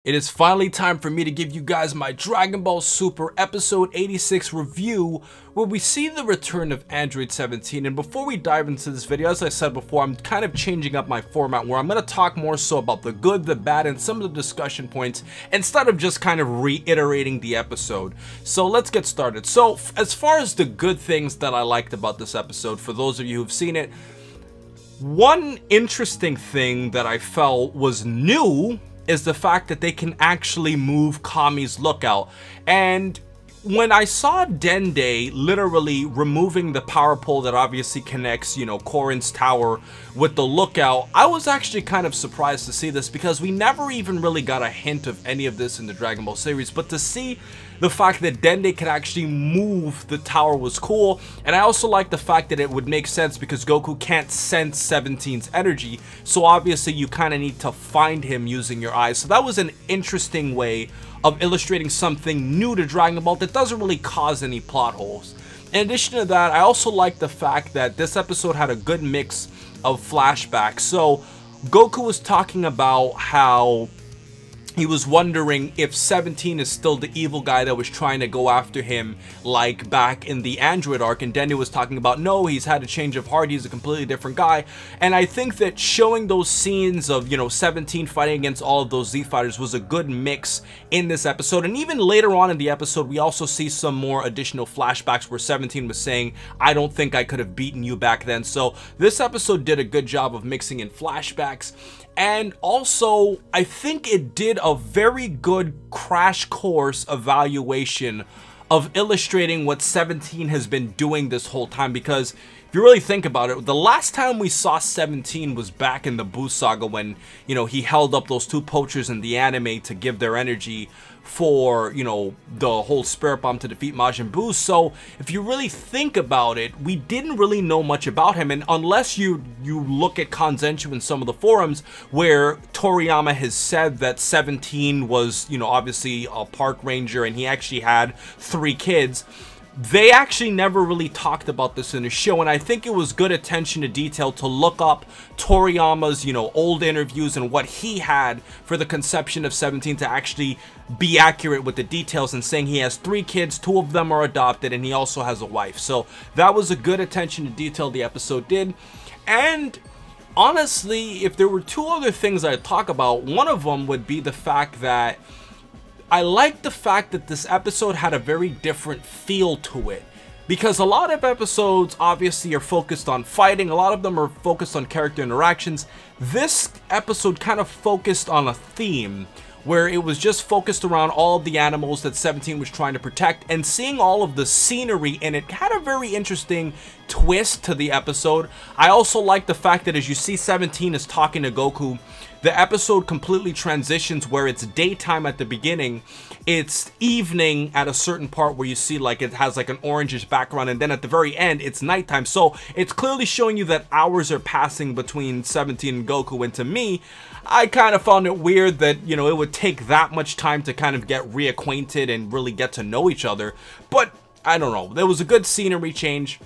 It is finally time for me to give you guys my Dragon Ball Super episode 86 review, where we see the return of Android 17. And before we dive into this video, as I said before, I'm kind of changing up my format where I'm going to talk more so about the good, the bad, and some of the discussion points instead of just kind of reiterating the episode. So let's get started. So as far as the good things that I liked about this episode, for those of you who've seen it, one interesting thing that I felt was new is the fact that they can actually move Kami's lookout. And when I saw Dende literally removing the power pole that obviously connects, Korin's tower with the lookout, I was actually kind of surprised to see this because we never even really got a hint of any of this in the Dragon Ball series. But to see the fact that Dende could actually move the tower was cool. And I also like the fact that it would make sense because Goku can't sense 17's energy. So obviously you kind of need to find him using your eyes. So that was an interesting way of illustrating something new to Dragon Ball that doesn't really cause any plot holes. In addition to that, I also like the fact that this episode had a good mix of flashbacks. So Goku was talking about how he was wondering if 17 is still the evil guy that was trying to go after him like back in the Android arc, and Dende was talking about no, he's had a change of heart, he's a completely different guy. And I think that showing those scenes of 17 fighting against all of those Z fighters was a good mix in this episode. And even later on in the episode we also see some more additional flashbacks where 17 was saying, I don't think I could have beaten you back then. So this episode did a good job of mixing in flashbacks. And also, I think it did a very good crash course evaluation of illustrating what 17 has been doing this whole time. Because if you really think about it, the last time we saw 17 was back in the Buu saga when, he held up those two poachers in the anime to give their energy for, the whole Spirit Bomb to defeat Majin Buu. So if you really think about it, we didn't really know much about him. And unless you look at Kanzenshuu in some of the forums where Toriyama has said that 17 was, obviously a park ranger and he actually had 3 kids, they actually never really talked about this in the show. And I think it was good attention to detail to look up Toriyama's, old interviews and what he had for the conception of 17 to actually be accurate with the details, and saying he has 3 kids, 2 of them are adopted, and he also has a wife. So that was a good attention to detail the episode did. And honestly, if there were 2 other things I'd talk about, one of them would be the fact that I like the fact that this episode had a very different feel to it. Because a lot of episodes obviously are focused on fighting, a lot of them are focused on character interactions. This episode kind of focused on a theme, where it was just focused around all of the animals that 17 was trying to protect, and seeing all of the scenery in it had a very interesting twist to the episode. I also like the fact that as you see 17 is talking to Goku, the episode completely transitions where it's daytime at the beginning, it's evening at a certain part where you see like it has like an orangish background, and then at the very end it's nighttime. So it's clearly showing you that hours are passing between 17 and Goku. And to me, I kind of found it weird that, it would take that much time to kind of get reacquainted and really get to know each other. But I don't know, there was a good scenery change.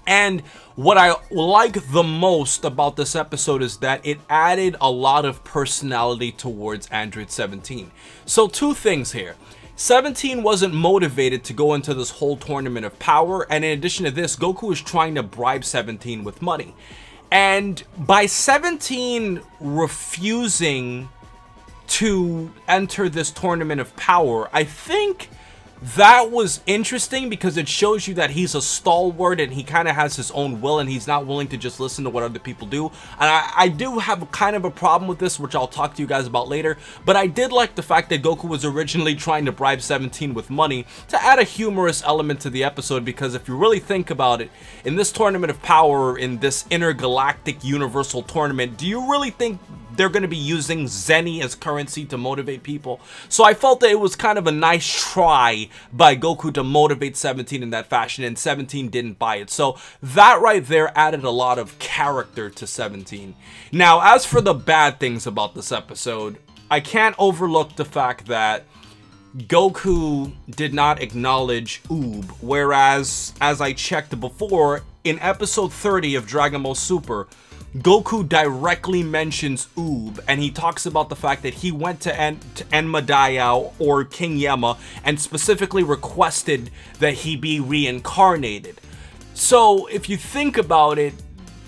And what I like the most about this episode is that it added a lot of personality towards Android 17. So 2 things here. 17 wasn't motivated to go into this whole tournament of power, and in addition to this, Goku is trying to bribe 17 with money. And by 17 refusing to enter this tournament of power, I think that was interesting because it shows you that he's a stalwart and he kind of has his own will, and he's not willing to just listen to what other people do. And I do have kind of a problem with this, which I'll talk to you guys about later. But I did like the fact that Goku was originally trying to bribe 17 with money to add a humorous element to the episode, because if you really think about it, in this tournament of power, in this intergalactic universal tournament, do you really think they're going to be using Zenny as currency to motivate people? So I felt that it was kind of a nice try by Goku to motivate 17 in that fashion, and 17 didn't buy it. So that right there added a lot of character to 17. Now, as for the bad things about this episode, I can't overlook the fact that Goku did not acknowledge Oob, whereas, as I checked before, in episode 30 of Dragon Ball Super, Goku directly mentions Oob, and he talks about the fact that he went to Enma Diao, or King Yema, and specifically requested that he be reincarnated. So if you think about it,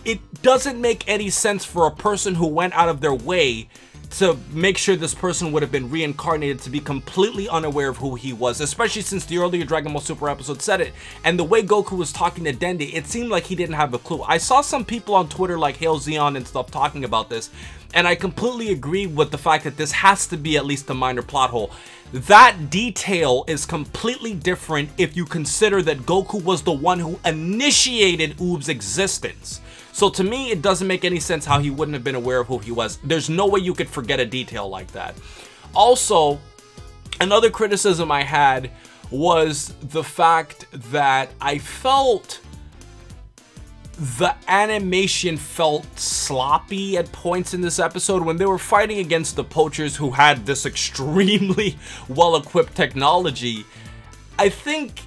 it doesn't make any sense for a person who went out of their way to make sure this person would have been reincarnated to be completely unaware of who he was, especially since the earlier Dragon Ball Super episode said it. And the way Goku was talking to Dende, it seemed like he didn't have a clue. I saw some people on Twitter like Hail Zeon and stuff talking about this, and I completely agree with the fact that this has to be at least a minor plot hole. That detail is completely different if you consider that Goku was the one who initiated Oob's existence. So to me, it doesn't make any sense how he wouldn't have been aware of who he was. There's no way you could forget a detail like that. Also, another criticism I had was the fact that I felt the animation felt sloppy at points in this episode when they were fighting against the poachers who had this extremely well-equipped technology. I think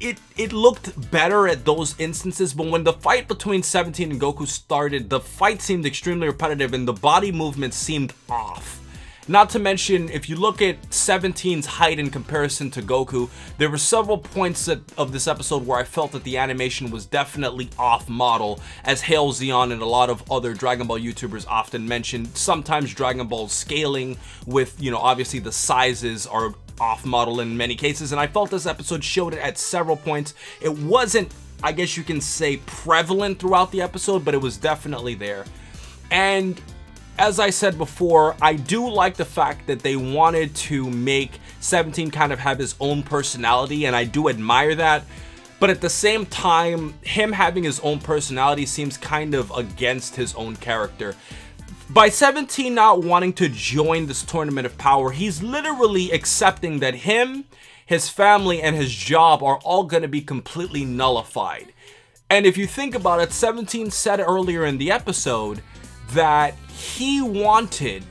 it looked better at those instances, but when the fight between 17 and Goku started, the fight seemed extremely repetitive and the body movements seemed off. Not to mention, if you look at 17's height in comparison to Goku, there were several points of this episode where I felt that the animation was definitely off model, as Hail Zeon and a lot of other Dragon Ball YouTubers often mention. Sometimes Dragon Ball scaling with, obviously the sizes are off model in many cases, and I felt this episode showed it at several points. It wasn't, I guess you can say, prevalent throughout the episode, but it was definitely there. And as I said before, I do like the fact that they wanted to make 17 kind of have his own personality, and I do admire that. But at the same time, him having his own personality seems kind of against his own character. By 17 not wanting to join this tournament of power, he's literally accepting that him, his family, and his job are all going to be completely nullified. And if you think about it, 17 said earlier in the episode that he wanted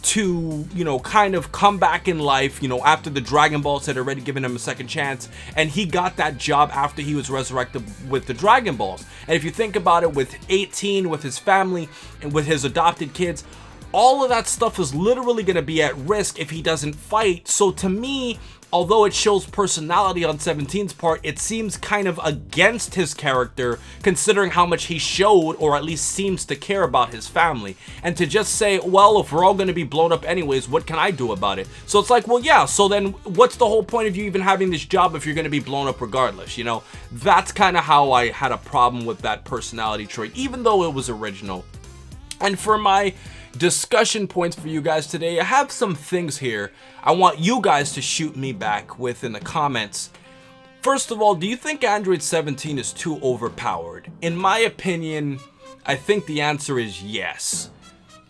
to, kind of come back in life, after the Dragon Balls had already given him a second chance, and he got that job after he was resurrected with the Dragon Balls. And if you think about it, with 18, with his family, and with his adopted kids, all of that stuff is literally going to be at risk if he doesn't fight. So to me, although it shows personality on 17's part, it seems kind of against his character, considering how much he showed, or at least seems to care about his family. And to just say, well, if we're all going to be blown up anyways, what can I do about it? So it's like, well, yeah, so then what's the whole point of you even having this job if you're going to be blown up regardless, That's kind of how I had a problem with that personality trait, even though it was original. And for my discussion points for you guys today, I have some things here I want you guys to shoot me back with in the comments. First of all, do you think Android 17 is too overpowered? In my opinion, I think the answer is yes.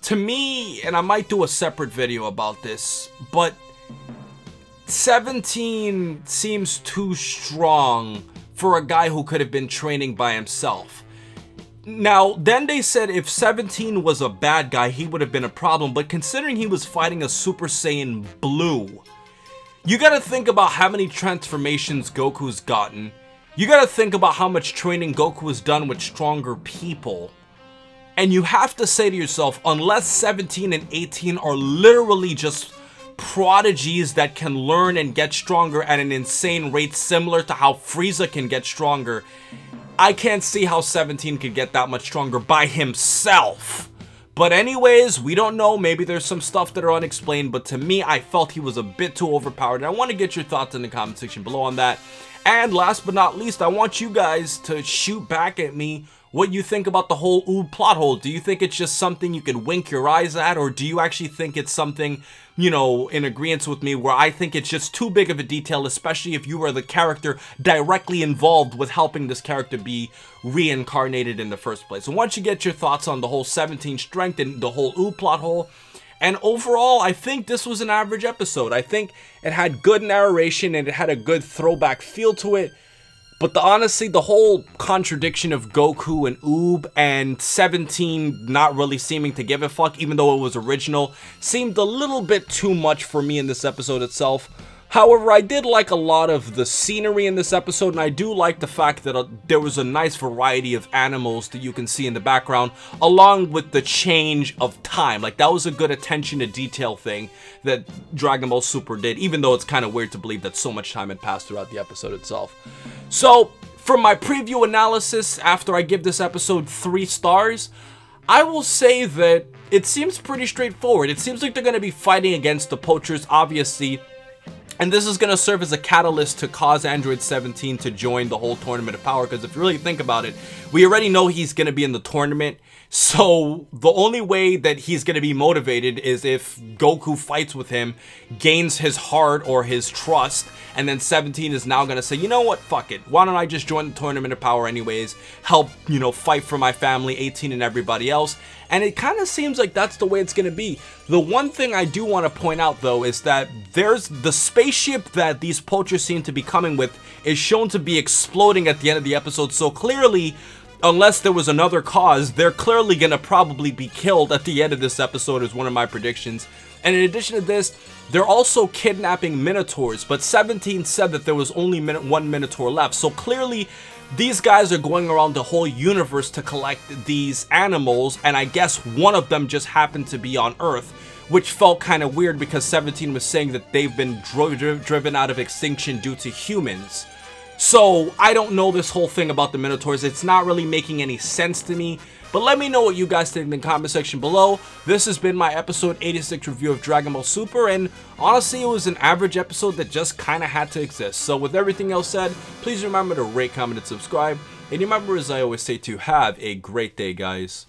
To me, and I might do a separate video about this, but 17 seems too strong for a guy who could have been training by himself. Now, then they said if 17 was a bad guy, he would have been a problem, but considering he was fighting a Super Saiyan Blue, you gotta think about how many transformations Goku's gotten. You gotta think about how much training Goku has done with stronger people. And you have to say to yourself, unless 17 and 18 are literally just prodigies that can learn and get stronger at an insane rate similar to how Frieza can get stronger, I can't see how 17 could get that much stronger by himself. But anyways, we don't know. Maybe there's some stuff that are unexplained, but to me, I felt he was a bit too overpowered. And I want to get your thoughts in the comment section below on that. And last but not least, I want you guys to shoot back at me what you think about the whole Oob plot hole. Do you think it's just something you can wink your eyes at, or do you actually think it's something, in agreement with me, where I think it's just too big of a detail, especially if you are the character directly involved with helping this character be reincarnated in the first place? So once you get your thoughts on the whole 17 strength and the whole Oob plot hole, and overall, I think this was an average episode. I think it had good narration and it had a good throwback feel to it. But honestly, the whole contradiction of Goku and Oob and 17 not really seeming to give a fuck, even though it was original, seemed a little bit too much for me in this episode itself. However, I did like a lot of the scenery in this episode, and I do like the fact that there was a nice variety of animals that you can see in the background, along with the change of time. Like, that was a good attention to detail thing that Dragon Ball Super did, even though it's kind of weird to believe that so much time had passed throughout the episode itself. So, for my preview analysis, after I give this episode 3 stars, I will say that it seems pretty straightforward. It seems like they're going to be fighting against the poachers, obviously. And this is going to serve as a catalyst to cause Android 17 to join the whole Tournament of Power, because if you really think about it, we already know he's going to be in the tournament, so the only way that he's going to be motivated is if Goku fights with him, gains his heart or his trust, and then 17 is now going to say, you know what, fuck it, why don't I just join the Tournament of Power anyways, help, you know, fight for my family, 18 and everybody else. And it kind of seems like that's the way it's going to be. The one thing I do want to point out, though, is that there's the spaceship that these poachers seem to be coming with is shown to be exploding at the end of the episode. So clearly, unless there was another cause, they're clearly going to probably be killed at the end of this episode, is one of my predictions. And in addition to this, they're also kidnapping minotaurs. But 17 said that there was only one minotaur left. So clearly, these guys are going around the whole universe to collect these animals, and I guess one of them just happened to be on Earth, which felt kind of weird because 17 was saying that they've been driven out of extinction due to humans. So I don't know this whole thing about the Minotaurs. It's not really making any sense to me. But let me know what you guys think in the comment section below. This has been my episode 86 review of Dragon Ball Super, and honestly, it was an average episode that just kind of had to exist. So with everything else said, please remember to rate, comment, and subscribe. And remember, as I always say, to have a great day, guys.